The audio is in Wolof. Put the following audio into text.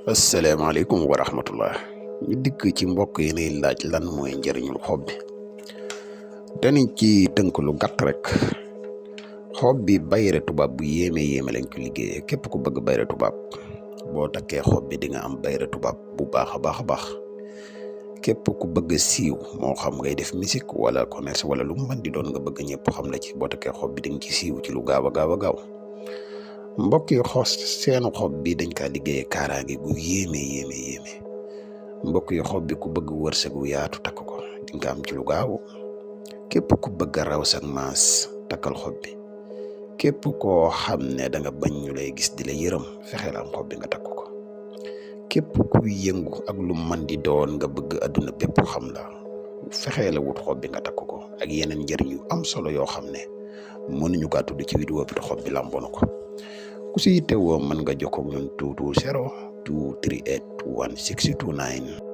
asalaamaaleykum wa rahmatullah ñu dikk ci mbokk yi nay laaj lan mooy njëriñul xob bi danañ ci tënk lu gàtt rek. xob bi bayre tubaab bu yéeme lañ ko liggéeyee. képp ku bëgg bayre tubaab boo takkee xob bi di nga am bayre tubaab bu baax a baax. képp ku bëgg siiw moo xam ngay def musique wala commerce wala lu mu mën di doon nga bëgg ñëpp xam la ci boo takkee xob bi di nga ci siiw ci lu gaaw a gaaw. mbokk yi seenu xob bi dañ kaa liggéeyee kaaraange gu yéeme. mbokk yi xob bi ku bëgg wërsëg wu yaatu takk ko di nga am ci lu gaaw. képp ku bëgg raw sag maas takkal xob bi. képp koo xam ne da nga bañ ñu lay gis di la yërëm fexeel am xob bi nga takk ko. képp kuy yëngu ak lu man di doon nga bëgg adduna bépp xam la fexeel a wut xob bi nga takk ko ak yeneen njëriñ yu am solo yoo xam ne mënuñu kaa tudd ci vidéo bi te xob bi làmboo na ko. ku si yittewoo mën nga jokkoo ak ñun 220 238 1629